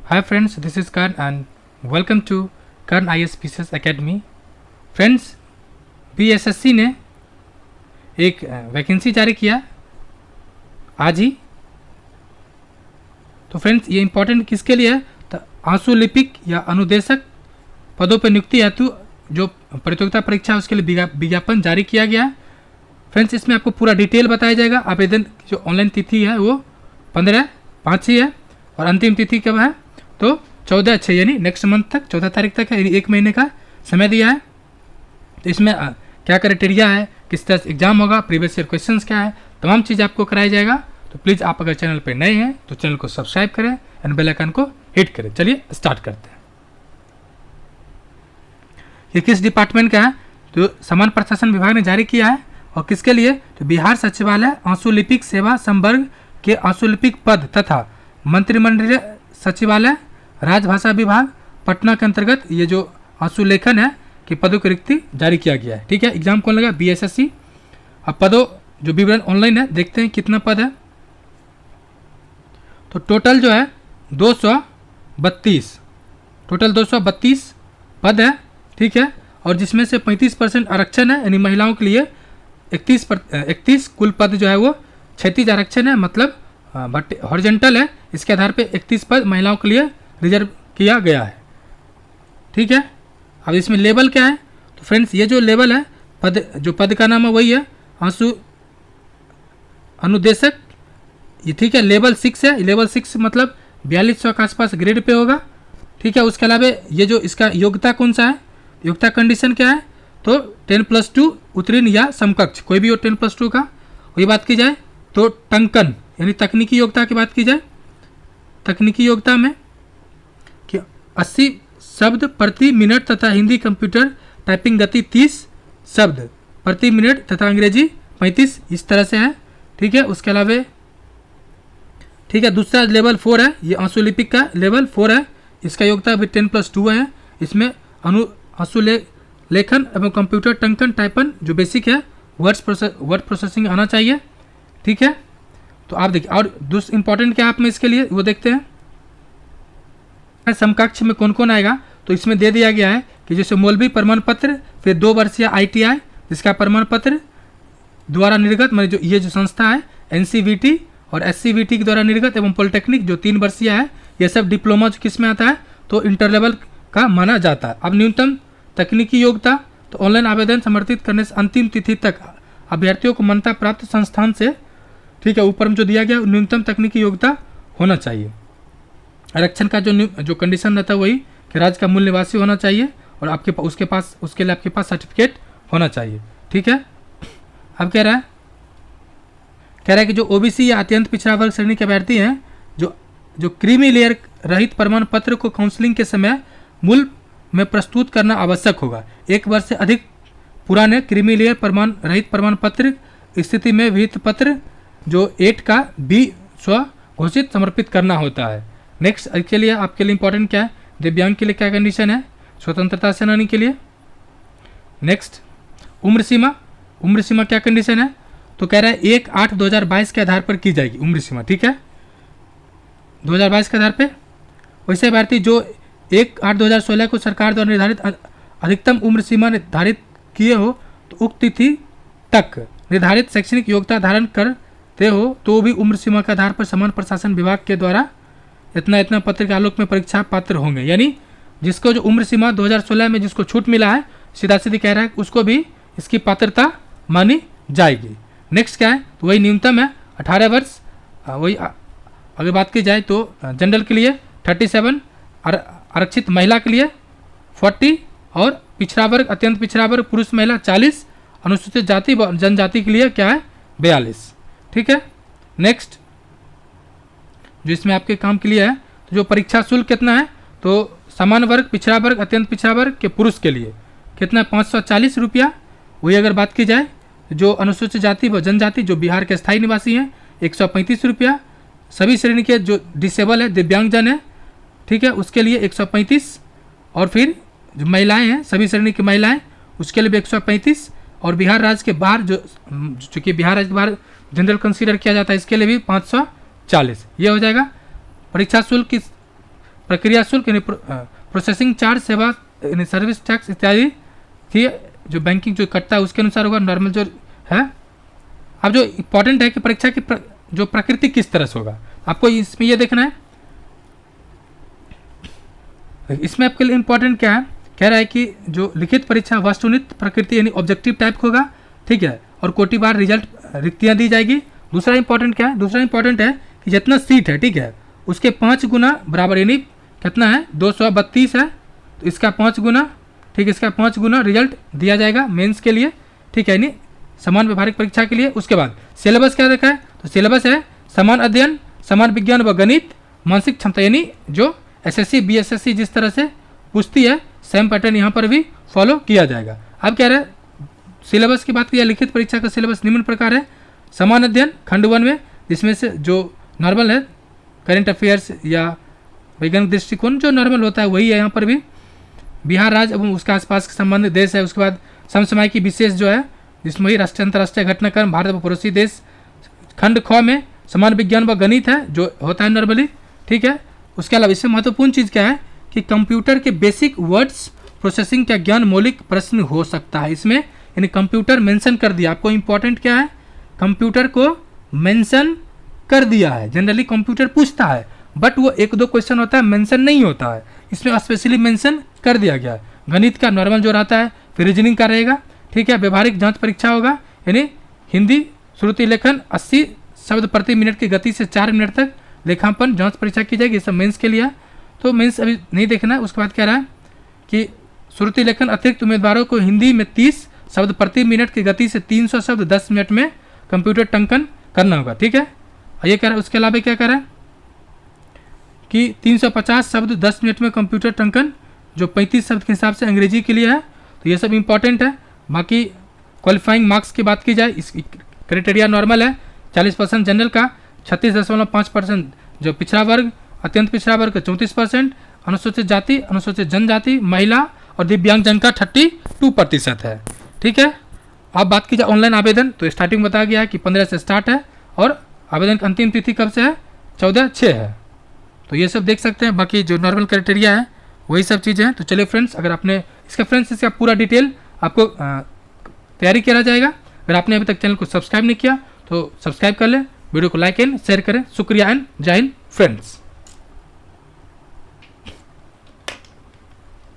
Hi friends, this is Karan and welcome to Karan ISPCS Academy. Friends, BSSC ने एक vacancy जारी किया आज ही। तो फ्रेंड्स, ये इम्पोर्टेंट किसके लिए है? तो आंसू लिपिक या अनुदेशक पदों पर नियुक्ति हेतु जो प्रतियोगिता परीक्षा है उसके लिए विज्ञापन जारी किया गया है। फ्रेंड्स, इसमें आपको पूरा डिटेल बताया जाएगा। आवेदन की जो ऑनलाइन तिथि है वो 15/5 ही है और अंतिम तिथि कब है? तो 14/6 यानी नेक्स्ट मंथ तक, 14 तारीख तक है, एक महीने का समय दिया है। तो इसमें क्या क्राइटेरिया है, किस तरह से एग्जाम होगा, प्रीवियस ईयर क्वेश्चंस क्या है, तमाम चीज़ आपको कराया जाएगा। तो प्लीज़ आप अगर चैनल पर नए हैं तो चैनल को सब्सक्राइब करें एंड बेल आइकन को हिट करें। चलिए स्टार्ट करते हैं। ये किस डिपार्टमेंट का है? तो सामान्य प्रशासन विभाग ने जारी किया है। और किसके लिए? तो बिहार सचिवालय आंसुलिपिक सेवा संवर्ग के आंसुलिपिक पद तथा मंत्रिमंडलीय सचिवालय राजभाषा विभाग पटना के अंतर्गत ये जो आंसुलेखन है कि पदों की रिक्ति जारी किया गया है। ठीक है, एग्जाम कौन लगा? BSSC। अब पदों जो विवरण ऑनलाइन है, देखते हैं कितना पद है। तो टोटल जो है 232, टोटल 232 पद है। ठीक है, और जिसमें से 35% आरक्षण है, यानी महिलाओं के लिए 31 कुल पद जो है वो 36 आरक्षण है, मतलब हॉरिजॉन्टल है। इसके आधार पे 31 पद महिलाओं के लिए रिजर्व किया गया है। ठीक है, अब इसमें लेवल क्या है? तो फ्रेंड्स, ये जो लेवल है, पद का नाम है वही है आंसू अनुदेशक। ये ठीक है, लेवल 6 है। लेवल 6 मतलब 4200 के आसपास ग्रेड पे होगा। ठीक है, उसके अलावा ये जो इसका योग्यता कौन सा है, योग्यता कंडीशन क्या है? तो 10+2 उत्तीर्ण या समकक्ष, कोई भी हो 10+2 का। वही बात की जाए तो टंकन यानी तकनीकी योग्यता की बात की जाए, तकनीकी योग्यता में कि 80 शब्द प्रति मिनट तथा हिंदी कंप्यूटर टाइपिंग गति 30 शब्द प्रति मिनट तथा अंग्रेजी 35, इस तरह से है। ठीक है, उसके अलावा ठीक है, दूसरा लेवल 4 है, ये आंसुलिपिक का लेवल 4 है। इसका योग्यता भी 10+2 है। इसमें आंसुलेखन एवं कंप्यूटर टंकन टाइपन जो बेसिक है, वर्ड प्रोसेसिंग आना चाहिए। ठीक है, तो आप देखिए, और दूसरा इंपॉर्टेंट क्या है आप में इसके लिए वो देखते हैं। समकक्ष में कौन कौन आएगा? तो इसमें दे दिया गया है कि जैसे मौलवी प्रमाण पत्र, फिर 2 वर्षीय ITI जिसका प्रमाण पत्र द्वारा निर्गत, मतलब ये जो संस्था है NCVT और SCVT के द्वारा निर्गत, एवं पॉलिटेक्निक जो 3 वर्षीय है, ये सब डिप्लोमा जो किस में आता है? तो इंटर लेवल का माना जाता है। अब न्यूनतम तकनीकी योग्यता, तो ऑनलाइन आवेदन समर्पित करने से अंतिम तिथि तक अभ्यर्थियों को मान्यता प्राप्त संस्थान से, ठीक है, ऊपर में जो दिया गया न्यूनतम तकनीकी योग्यता होना चाहिए। आरक्षण का जो कंडीशन रहता है वही कि राज्य का मूल निवासी होना चाहिए और उसके लिए आपके पास सर्टिफिकेट होना चाहिए। ठीक है, अब कह रहा है कि जो OBC या अत्यंत पिछड़ा वर्ग श्रेणी के अभ्यर्थी हैं, जो क्रीमी लेयर रहित प्रमाण पत्र को काउंसलिंग के समय मूल में प्रस्तुत करना आवश्यक होगा। 1 वर्ष से अधिक पुराने क्रीमी लेयर रहित प्रमाण पत्र स्थिति में विहित पत्र जो 8 का B स्वघोषित समर्पित करना होता है। नेक्स्ट, इसके लिए आपके लिए इंपॉर्टेंट क्या है? दिव्यांग के लिए क्या कंडीशन है? स्वतंत्रता सेनानी के लिए। नेक्स्ट, उम्र सीमा क्या कंडीशन है? तो कह रहा है 1/8/2022 के आधार पर की जाएगी उम्र सीमा। ठीक है, 2022 के आधार पे। वैसे अभ्यर्थी जो 1/8/2016 को सरकार द्वारा निर्धारित अधिकतम उम्र सीमा निर्धारित किए हो, तो उक्त तिथि तक निर्धारित शैक्षणिक योग्यता धारण करते हो, तो भी उम्र सीमा के आधार पर समान प्रशासन विभाग के द्वारा इतना पत्र के आलोक में परीक्षा पात्र होंगे। यानी जिसको जो उम्र सीमा 2016 में जिसको छूट मिला है, सीधा सीधी कह रहा है उसको भी इसकी पात्रता मानी जाएगी। नेक्स्ट क्या है? तो वही न्यूनतम है 18 वर्ष। वही अगर बात की जाए तो जनरल के लिए 37, आरक्षित महिला के लिए 40 और पिछड़ा वर्ग अत्यंत पिछड़ा वर्ग पुरुष महिला 40, अनुसूचित जाति व जनजाति के लिए क्या है? 42। ठीक है, नेक्स्ट जो इसमें आपके काम के लिए है, तो जो परीक्षा शुल्क कितना है? तो सामान्य वर्ग, पिछड़ा वर्ग, अत्यंत पिछड़ा वर्ग के पुरुष के लिए कितना? 540 रुपया। वही अगर बात की जाए जो अनुसूचित जाति व जनजाति जो बिहार के स्थायी निवासी हैं, 135 रुपया। सभी श्रेणी के जो डिसेबल है, दिव्यांगजन है, ठीक है, उसके लिए 135। और फिर जो महिलाएं हैं, सभी श्रेणी की महिलाएं, उसके लिए भी 135। और बिहार राज्य के बाहर जो चूँकि बिहार राज्य के बाहर जनरल कंसीडर किया जाता है, इसके लिए भी 540। ये हो जाएगा। परीक्षा शुल्क प्रक्रिया शुल्क यानी प्रोसेसिंग चार्ज, सेवा यानी सर्विस टैक्स इत्यादि की जो बैंकिंग जो कटता है उसके अनुसार होगा। नॉर्मल जो है, अब जो इम्पोर्टेंट है कि परीक्षा की जो प्रकृति किस तरह से होगा, आपको इसमें ये देखना है। इसमें आपके लिए इम्पोर्टेंट क्या है, कह रहा है कि जो लिखित परीक्षा वस्तुनिष्ठ प्रकृति यानी ऑब्जेक्टिव टाइप होगा, ठीक है, और कोटिवार रिजल्ट रिक्तियाँ दी जाएगी। दूसरा इंपॉर्टेंट क्या है, दूसरा इंपॉर्टेंट है कि जितना सीट है, ठीक है, उसके 5 गुना बराबर, यानी कितना है 232 है, तो इसका 5 गुना, ठीक है, इसका 5 गुना रिजल्ट दिया जाएगा मेंस के लिए, ठीक है, यानी समान व्यवहारिक परीक्षा के लिए। उसके बाद सिलेबस क्या देखा है, तो सिलेबस है समान अध्ययन, समान विज्ञान व गणित, मानसिक क्षमता, यानी जो एसएससी बीएसएससी जिस तरह से पूछती है सेम पैटर्न यहाँ पर भी फॉलो किया जाएगा। अब क्या है, सिलेबस की बात की जाए, लिखित परीक्षा का सिलेबस निम्न प्रकार है। समान अध्ययन खंड 1 में, जिसमें से जो नॉर्मल है करेंट अफेयर्स या वैज्ञानिक दृष्टिकोण जो नॉर्मल होता है वही है यहाँ पर भी। बिहार राज्य एवं उसके आसपास के संबंधित देश है। उसके बाद समसमय की विशेष जो है, जिसमें वही राष्ट्रीय अंतर्राष्ट्रीय घटनाक्रम, भारत व पड़ोसी देश। खंड ख में समान विज्ञान व गणित है जो होता है नॉर्मली, ठीक है। उसके अलावा इसमें महत्वपूर्ण चीज़ क्या है कि कंप्यूटर के बेसिक वर्ड्स प्रोसेसिंग का ज्ञान मौलिक प्रश्न हो सकता है इसमें, यानी कंप्यूटर मेंशन कर दिया। आपको इंपॉर्टेंट क्या है, कंप्यूटर को मेंशन कर दिया है। जनरली कंप्यूटर पूछता है बट वो 1-2 क्वेश्चन होता है मेंशन नहीं होता है, इसमें स्पेशली मेंशन कर दिया गया है। गणित का नॉर्मल जो रहता है, फिर रीजनिंग का रहेगा, ठीक है। व्यवहारिक जांच परीक्षा होगा, यानी हिंदी श्रुति लेखन 80 शब्द प्रति मिनट की गति से 4 मिनट तक लेखांकन जांच परीक्षा की जाएगी। ये सब मेंस के लिए है, तो मेंस अभी नहीं देखना है। उसके बाद कह रहा है कि श्रुति लेखन अतिरिक्त उम्मीदवारों को हिंदी में 30 शब्द प्रति मिनट की गति से 300 शब्द 10 मिनट में कंप्यूटर टंकन करना होगा, ठीक है। और ये कह रहा है, उसके अलावा क्या कह रहा है कि 350 शब्द 10 मिनट में कंप्यूटर टंकन, जो 35 शब्द के हिसाब से अंग्रेजी के लिए है। तो ये सब इंपॉर्टेंट है। बाकी क्वालिफाइंग मार्क्स की बात की जाए, इस क्राइटेरिया नॉर्मल है, 40% जनरल का, 36.5% जो पिछड़ा वर्ग, अत्यंत पिछड़ा वर्ग का 34%, अनुसूचित जाति, अनुसूचित जनजाति, महिला और दिव्यांगजन का 32% है, ठीक है। अब बात की जाए ऑनलाइन आवेदन, तो स्टार्टिंग बताया गया है कि 15 से स्टार्ट है और आवेदन की अंतिम तिथि कब से है, 14/6 है। तो ये सब देख सकते हैं। बाकी जो नॉर्मल क्राइटेरिया है वही सब चीज़ें हैं। तो चलिए फ्रेंड्स, अगर आपने इसका पूरा डिटेल आपको तैयारी किया जाएगा। अगर आपने अभी तक चैनल को सब्सक्राइब नहीं किया तो सब्सक्राइब कर लें, वीडियो को लाइक एंड शेयर करें। शुक्रिया एंड जय हिंद फ्रेंड्स।